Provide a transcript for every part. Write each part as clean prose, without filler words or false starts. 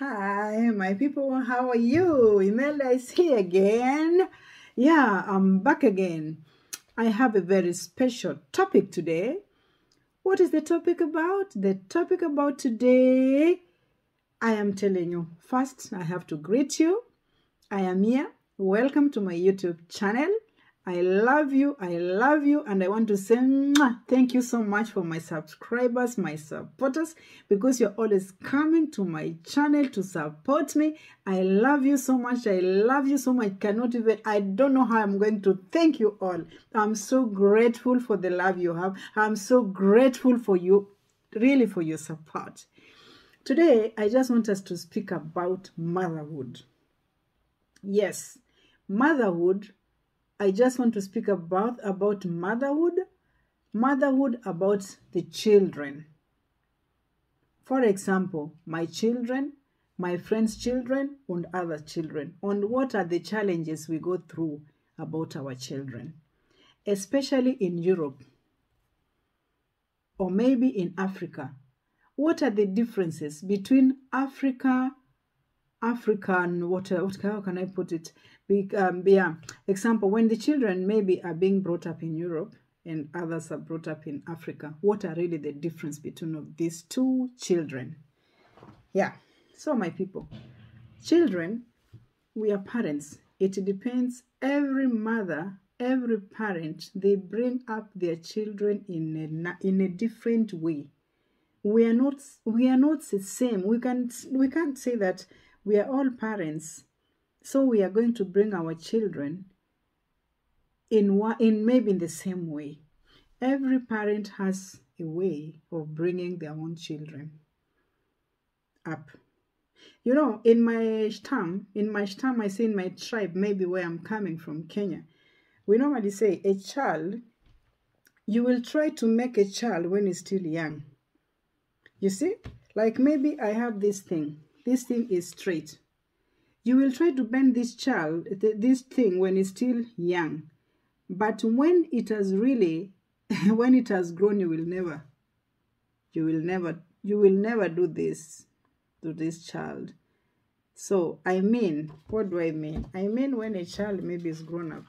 Hi, my people. How are you? Imelda is here again. Yeah, I'm back again. I have a very special topic today. What is the topic about? The topic about today, I am telling you. First, I have to greet you. I am here. Welcome to my YouTube channel. I love you, and I want to say thank you so much for my subscribers, my supporters, because you're always coming to my channel to support me. I love you so much. I love you so much. I don't know how I'm going to thank you all. I'm so grateful for the love you have. I'm so grateful for you, really, for your support. Today, I just want us to speak about motherhood. Yes, motherhood. I just want to speak about motherhood about the children. For example, my children, my friends' children, and other children, on what are the challenges we go through about our children, especially in Europe or maybe in Africa. What are the differences between African, how can I put it? Example, when the children maybe are being brought up in Europe and others are brought up in Africa, what are really the difference between these two children? Yeah, so my people, children, we are parents. It depends. Every mother, every parent, they bring up their children in a different way. We are not the same. We can't say that we are all parents, so we are going to bring our children in maybe in the same way. Every parent has a way of bringing their own children up. You know, in my stam, I say in my tribe, maybe where I'm coming from, Kenya, we normally say a child, you will try to make a child when he's still young. You see, like maybe I have this thing. This thing is straight. You will try to bend this this thing when it's still young. But when it has really, when it has grown, you will never do this to this child. So, I mean, what do I mean? I mean when a child maybe is grown up,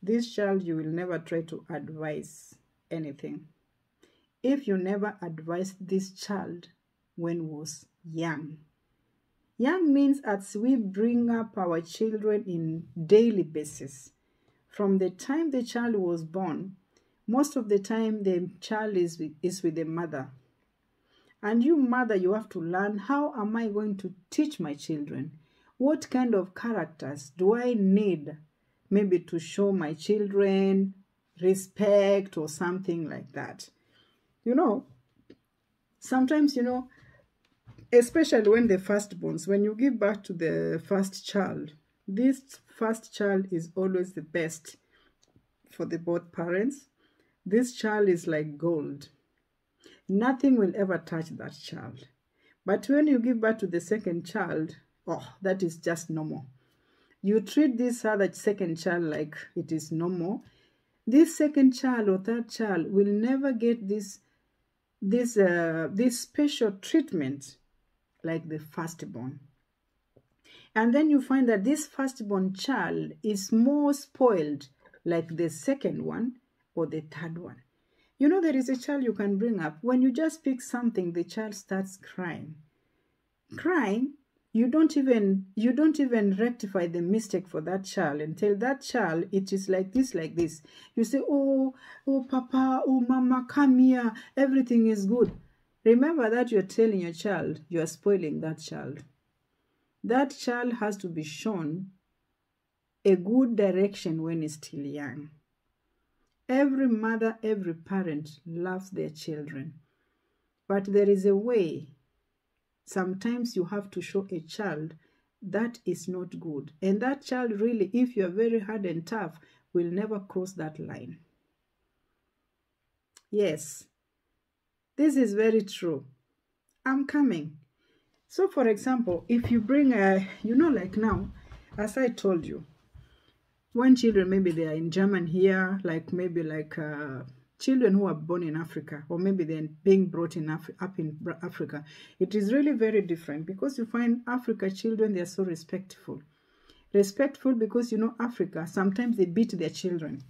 this child, you will never try to advise anything. If you never advised this child when was young. Young means as we bring up our children in daily basis. From the time the child was born, most of the time the child is with the mother. And you mother, you have to learn, how am I going to teach my children? What kind of characters do I need maybe to show my children respect or something like that? You know, sometimes, especially when the firstborns, when you give birth to the first child, this first child is always the best for the both parents. This child is like gold. Nothing will ever touch that child. But when you give birth to the second child, oh, that is just normal. You treat this other second child like it is normal. This second child or third child will never get this special treatment like the firstborn. And then you find that this firstborn child is more spoiled like the second one or the third one. You know, there is a child you can bring up. When you just pick something, the child starts crying. Crying, you don't even rectify the mistake for that child and tell that child it is like this. You say, oh papa, oh mama, come here, everything is good. Remember that you're telling your child, you are spoiling that child. That child has to be shown a good direction when he's still young. Every mother, every parent loves their children. But there is a way. Sometimes you have to show a child that is not good. And that child really, if you are very hard and tough, will never cross that line. Yes, this is very true. I'm coming. So, for example, if you bring like now, as I told you, when children, maybe they are in German here, like maybe like children who are born in Africa, or maybe they're being brought in up in Africa, it is really very different, because you find Africa children, they are so respectful. Respectful because, you know, Africa, sometimes they beat their children.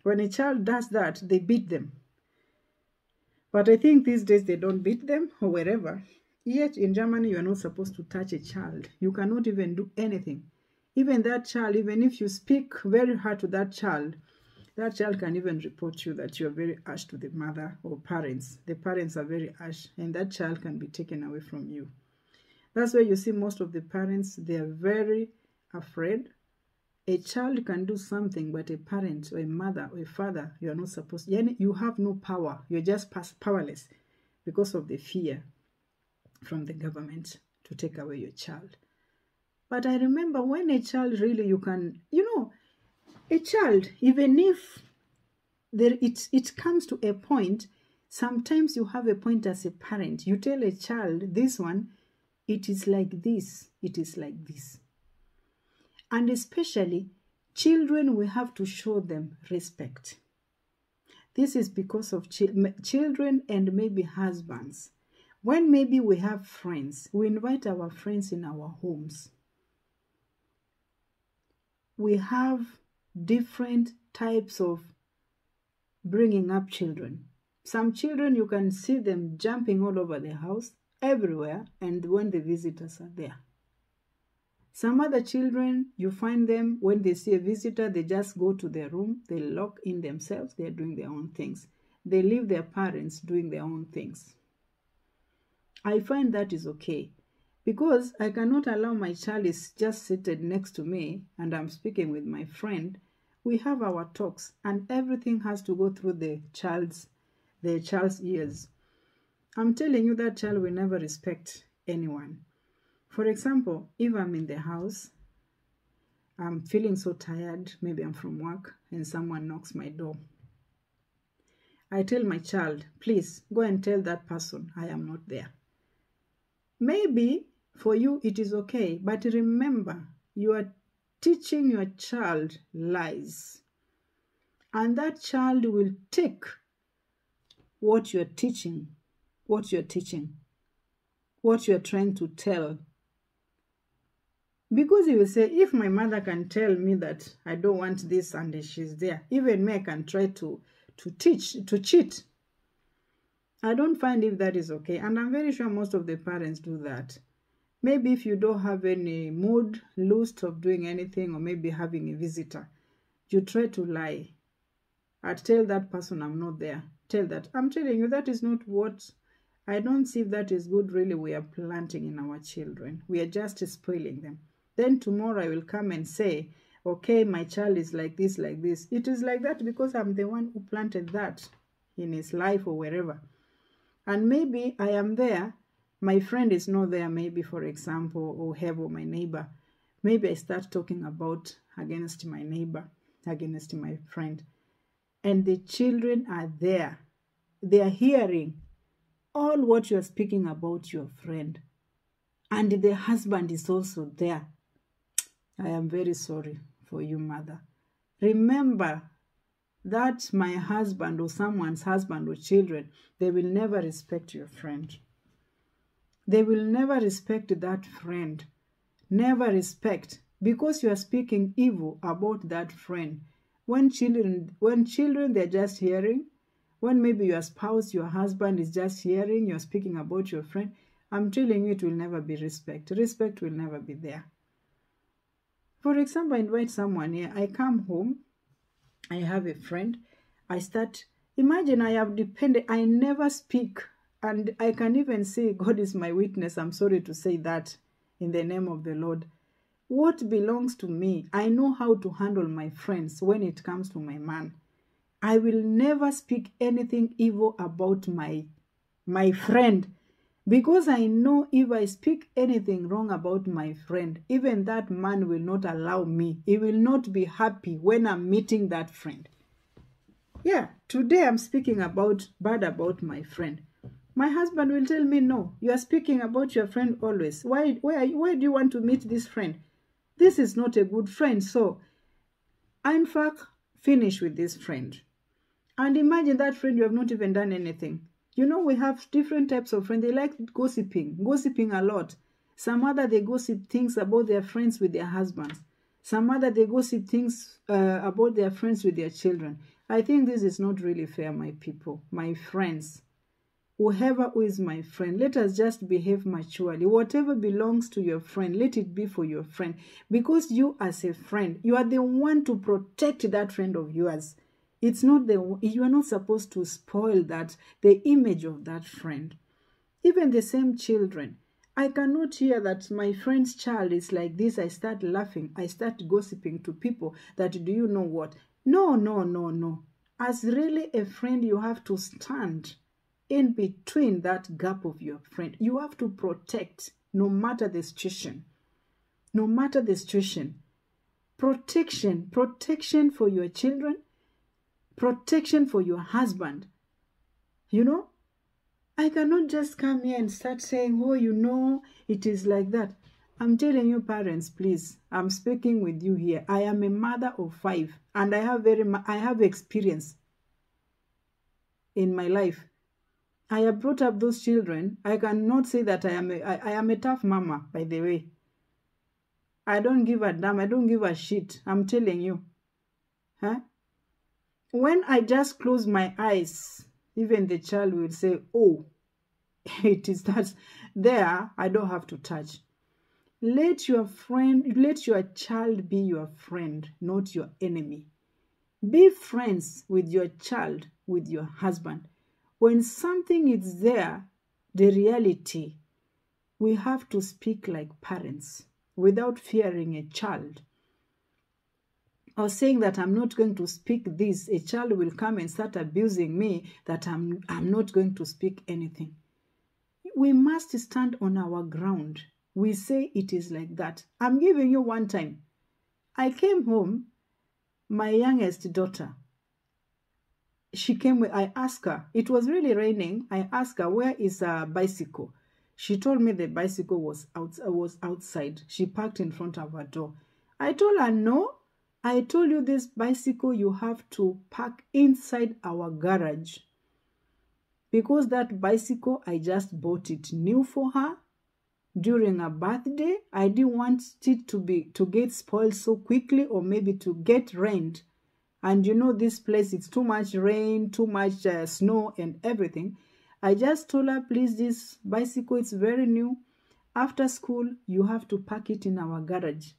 When a child does that, they beat them. But I think these days they don't beat them or wherever. Yet in Germany, you are not supposed to touch a child. You cannot even do anything. Even that child, even if you speak very hard to that child can even report you that you are very harsh to the mother or parents. The parents are very harsh, and that child can be taken away from you. That's why you see most of the parents, they are very afraid. A child can do something, but a parent or a mother or a father, you are not supposed to. You have no power. You're just powerless because of the fear from the government to take away your child. But I remember when a child really, you can, you know, a child, even if it comes to a point, sometimes you have a point as a parent. You tell a child, this one, it is like this, it is like this. And especially, children, we have to show them respect. This is because of children and maybe husbands. When maybe we have friends, we invite our friends in our homes. We have different types of bringing up children. Some children, you can see them jumping all over the house, everywhere, and when the visitors are there. Some other children, you find them, when they see a visitor, they just go to their room, they lock in themselves, they're doing their own things. They leave their parents doing their own things. I find that is okay, because I cannot allow my child is just seated next to me and I'm speaking with my friend. We have our talks and everything has to go through the child's ears. I'm telling you, that child will never respect anyone. For example, if I'm in the house, I'm feeling so tired, maybe I'm from work, and someone knocks my door. I tell my child, please go and tell that person I am not there. Maybe for you it is okay, but remember, you are teaching your child lies. And that child will take what you're teaching, what you're trying to tell. Because you will say, if my mother can tell me that I don't want this and she's there, even me, I can try to cheat. I don't find if that is okay. And I'm very sure most of the parents do that. Maybe if you don't have any mood, lust of doing anything, or maybe having a visitor, you try to lie. I'd tell that person I'm not there. Tell that. I'm telling you, that is not what, I don't see if that is good really we are planting in our children. We are just spoiling them. Then tomorrow I will come and say, okay, my child is like this, like this. It is like that because I'm the one who planted that in his life or wherever. And maybe I am there, my friend is not there, maybe, for example, or Hevo, my neighbor. Maybe I start talking about against my neighbor, against my friend. And the children are there. They are hearing all what you are speaking about your friend. And the husband is also there. I am very sorry for you, mother. Remember that my husband or someone's husband or children, they will never respect your friend. They will never respect that friend. Never respect, because you are speaking evil about that friend. When children, they're just hearing, when maybe your spouse, your husband is just hearing, you're speaking about your friend, I'm telling you, it will never be respect. Respect will never be there. For example, I invite someone here. I come home. I have a friend. Imagine I have depended. I never speak. And I can even say, God is my witness. I'm sorry to say that in the name of the Lord. What belongs to me, I know how to handle my friends when it comes to my man. I will never speak anything evil about my friend. Because I know if I speak anything wrong about my friend, even that man will not allow me. He will not be happy when I'm meeting that friend. Yeah, today I'm speaking bad about my friend. My husband will tell me, no, you are speaking about your friend always. Why do you want to meet this friend? This is not a good friend. So, I in fact finish with this friend. And imagine that friend, you have not even done anything. You know, we have different types of friends. They like gossiping a lot. Some other, they gossip things about their friends with their husbands. Some other, they gossip things about their friends with their children. I think this is not really fair, my people, my friends. Whoever who is my friend, let us just behave maturely. Whatever belongs to your friend, let it be for your friend. Because you as a friend, you are the one to protect that friend of yours. It's not you are not supposed to spoil the image of that friend. Even the same children. I cannot hear that my friend's child is like this. I start laughing. I start gossiping to people that, do you know what? No, no, no, no. As really a friend, you have to stand in between that gap of your friend. You have to protect no matter the situation. No matter the situation. Protection for your children, protection for your husband. You know, I cannot just come here and start saying, oh, you know, it is like that. I'm telling you, parents, please, I'm speaking with you here. I am a mother of 5, and I have experience in my life. I have brought up those children. I cannot say that I am a tough mama, by the way. I don't give a damn. I don't give a shit. I'm telling you. Huh? When I just close my eyes, even the child will say, oh, it is that there, I don't have to touch. Let your child be your friend, not your enemy. Be friends with your child, with your husband. When something is there, the reality, we have to speak like parents without fearing a child. Or saying that I'm not going to speak this, a child will come and start abusing me, that I'm not going to speak anything. We must stand on our ground. We say it is like that. I'm giving you one time. I came home, my youngest daughter, she came, I asked her, it was really raining. I asked her, where is a bicycle? She told me the bicycle was outside. She parked in front of her door. I told her, no, I told you this bicycle you have to park inside our garage. Because that bicycle, I just bought it new for her during her birthday. I didn't want it to get spoiled so quickly, or maybe to get rained. And you know, this place, it's too much rain, too much snow and everything. I just told her, please, this bicycle, it's very new. After school, you have to park it in our garage.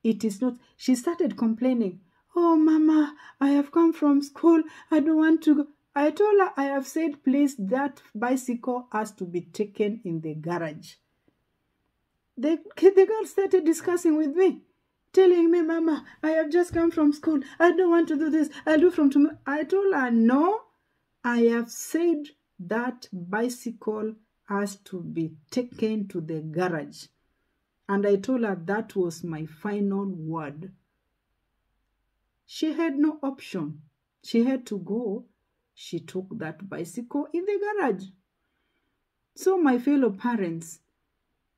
It is not. She started complaining. Oh, Mama, I have come from school. I don't want to go. I told her, I have said, please, that bicycle has to be taken in the garage. The girl started discussing with me, telling me, Mama, I have just come from school. I don't want to do this. I'll do from tomorrow. I told her, no, I have said that bicycle has to be taken to the garage. And I told her that was my final word. She had no option. She had to go. She took that bicycle in the garage. So, my fellow parents,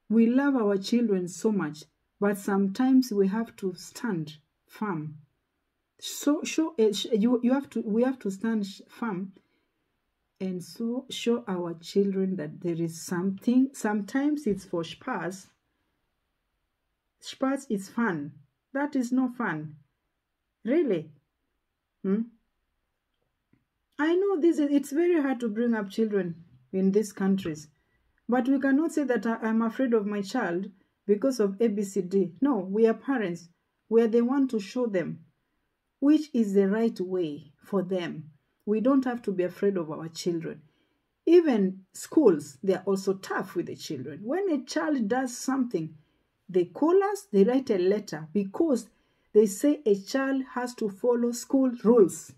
we love our children so much, but sometimes we have to stand firm. So we have to stand firm, and so show our children that there is something. Sometimes it's for spas. Spas is fun. That is no fun. Really. I know it's very hard to bring up children in these countries. But we cannot say that I'm afraid of my child because of ABCD. No, we are parents. We are the one to show them which is the right way for them. We don't have to be afraid of our children. Even schools, they are also tough with the children. When a child does something, they call us, they write a letter because they say a child has to follow school rules.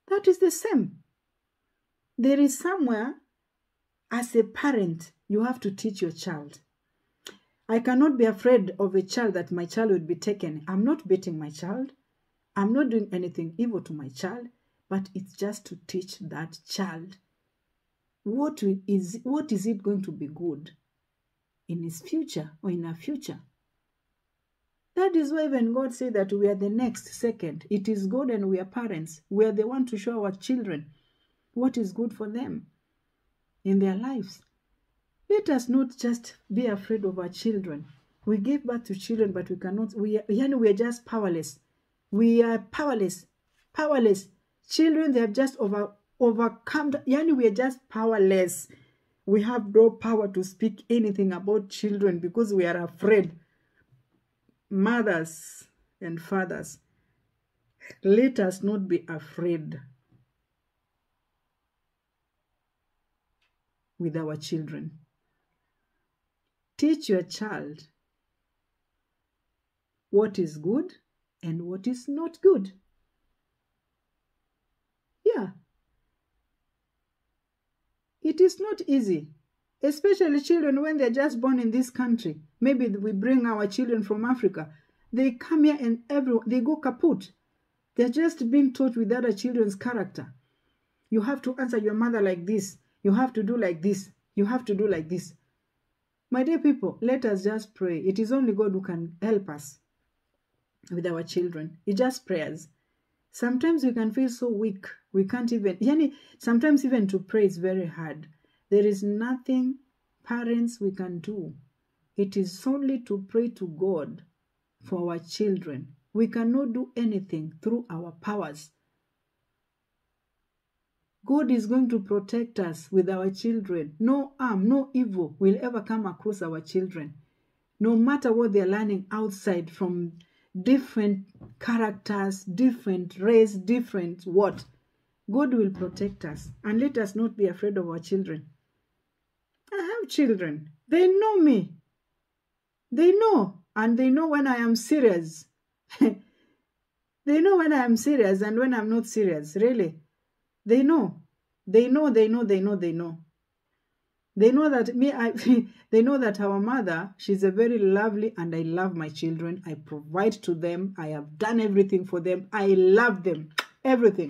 That is the same. There is somewhere, as a parent, you have to teach your child. I cannot be afraid of a child that my child would be taken. I'm not beating my child. I'm not doing anything evil to my child, but it's just to teach that child what is it going to be good in his future or in our future. That is why even God said that we are the next second. It is God and we are parents. We are the one to show our children what is good for them in their lives. Let us not just be afraid of our children. We give birth to children, but we cannot, we are just powerless. We are powerless. Powerless. Children, they have just overcome, we are just powerless. We have no power to speak anything about children because we are afraid. Mothers and fathers, let us not be afraid with our children. Teach your child what is good and what is not good. Yeah. It is not easy, especially children when they're just born in this country. Maybe we bring our children from Africa. They come here and they go kaput. They're just being taught with other children's character. You have to answer your mother like this. You have to do like this. You have to do like this. My dear people, let us just pray. It is only God who can help us with our children. It's just prayers. Sometimes we can feel so weak. We can't even, sometimes even to pray is very hard. There is nothing parents we can do. It is only to pray to God for our children. We cannot do anything through our powers. God is going to protect us with our children. No harm, no evil will ever come across our children. No matter what they're learning outside from different characters, different race, different what. God will protect us. And let us not be afraid of our children. I have children. They know me. They know. And they know when I am serious. They know when I am serious and when I'm not serious. Really. They know. They know. They know that they know that our mother, she's a very lovely, and I love my children. I provide to them. I have done everything for them. I love them. Everything.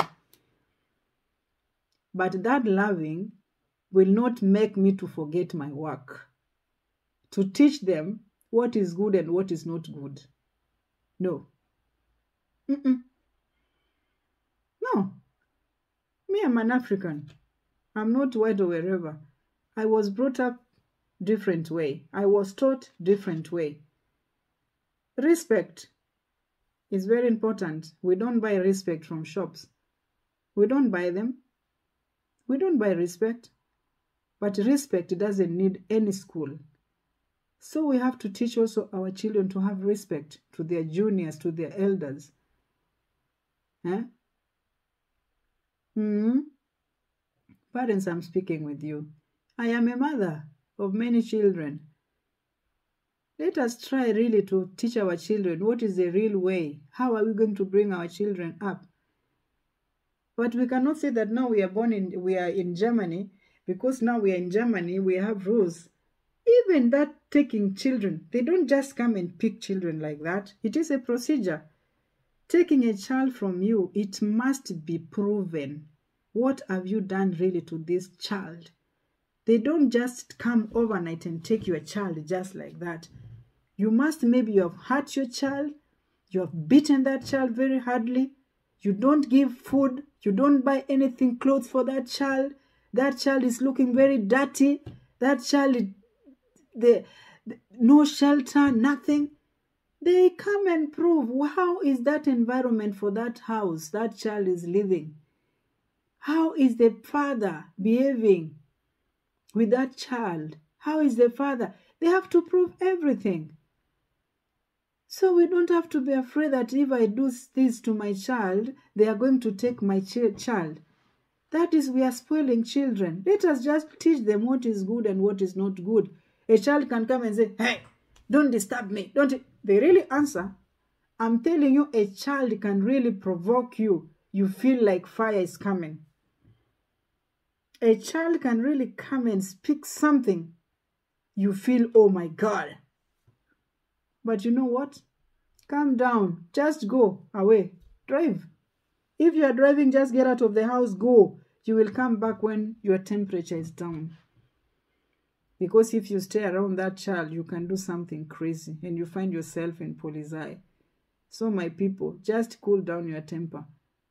But that loving will not make me to forget my work. To teach them what is good and what is not good. No. No. Me, I'm an African. I'm not white or wherever. I was brought up different way. I was taught different way. Respect is very important. We don't buy respect from shops. We don't buy them. We don't buy respect. But respect doesn't need any school. So we have to teach also our children to have respect to their juniors, to their elders. Parents, I'm speaking with you. I am a mother of many children. Let us try really to teach our children what is the real way. How are we going to bring our children up? But we cannot say that now we are in Germany, because now we are in Germany, we have rules. Even that taking children, they don't just come and pick children like that. It is a procedure. Taking a child from you, it must be proven. What have you done really to this child? They don't just come overnight and take your child just like that. You must, maybe you have hurt your child, you have beaten that child very hardly, you don't give food, you don't buy anything, clothes for that child is looking very dirty, that child, no shelter, nothing. They come and prove how is that environment for that house that child is living. How is the father behaving with that child? How is the father? They have to prove everything. So we don't have to be afraid that if I do this to my child, they are going to take my child. That is, we are spoiling children. Let us just teach them what is good and what is not good. A child can come and say, hey, don't disturb me. They really answer. I'm telling you, a child can really provoke you. You feel like fire is coming. A child can really come and speak something. You feel, oh my God. But you know what? Calm down. Just go away. Drive. If you are driving, just get out of the house. Go. You will come back when your temperature is down. Because if you stay around that child, you can do something crazy and you find yourself in police eye. So my people, just cool down your temper.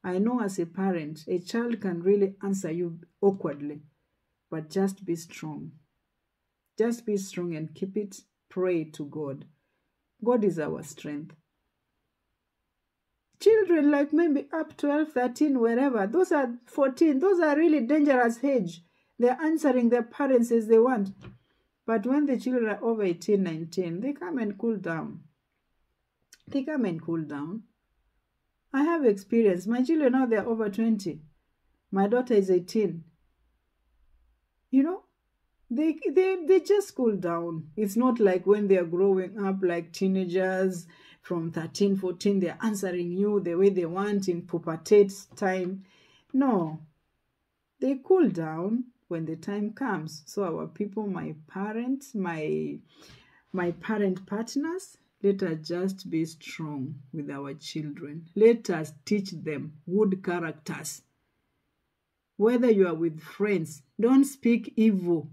I know as a parent, a child can really answer you awkwardly, but just be strong. Just be strong and keep it. Pray to God. God is our strength. Children like maybe up 12, 13, wherever, those are 14, those are really dangerous age. They're answering their parents as they want. But when the children are over 18, 19, they come and cool down. They come and cool down. I have experience. My children now, they're over 20. My daughter is 18. You know, they just cool down. It's not like when they're growing up like teenagers from 13, 14, they're answering you the way they want in pubertate time. No, they cool down when the time comes. So our people, my parents, my parent partners, let us just be strong with our children. Let us teach them good characters. Whether you are with friends, don't speak evil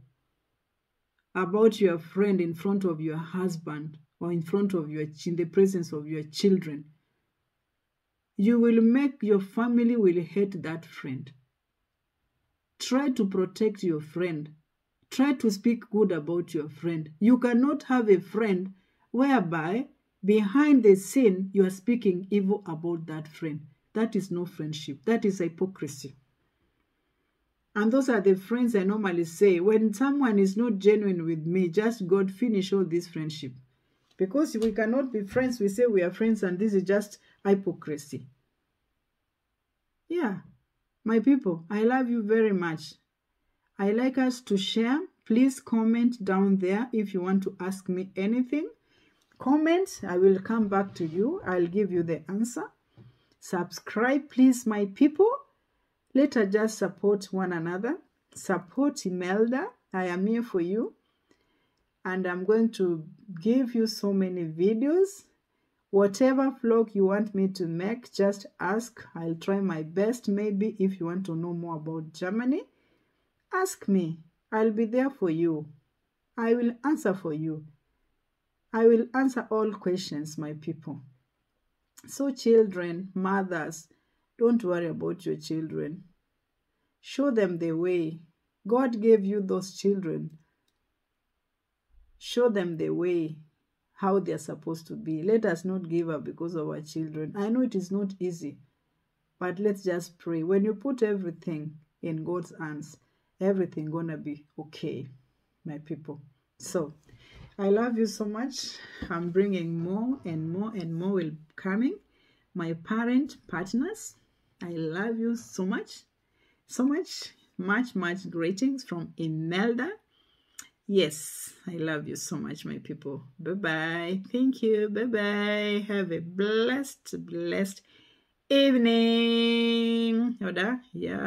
about your friend in front of your husband or in the presence of your children. You will make your family will hate that friend. Try to protect your friend. Try to speak good about your friend. You cannot have a friend whereby behind the scene you are speaking evil about that friend. That is no friendship. That is hypocrisy. And those are the friends I normally say, when someone is not genuine with me, just God finish all this friendship. Because we cannot be friends, we say we are friends and this is just hypocrisy. Yeah, my people, I love you very much. I like us to share. Please comment down there if you want to ask me anything. Comment, I will come back to you. I'll give you the answer. Subscribe, please, my people. Let us just support one another. Support Imelda. I am here for you. And I'm going to give you so many videos. Whatever vlog you want me to make, just ask. I'll try my best. Maybe if you want to know more about Germany, ask me. I'll be there for you. I will answer for you. I will answer all questions, my people. So children, mothers, don't worry about your children. Show them the way. God gave you those children. Show them the way, how they're supposed to be. Let us not give up because of our children. I know it is not easy, but let's just pray. When you put everything in God's hands, everything gonna be okay, my people. So, I love you so much. I'm bringing more and more and more will coming. My parent partners, I love you so much. So much, much greetings from Imelda. Yes, I love you so much, my people. Bye-bye. Thank you. Bye-bye. Have a blessed evening. Oda? Yeah.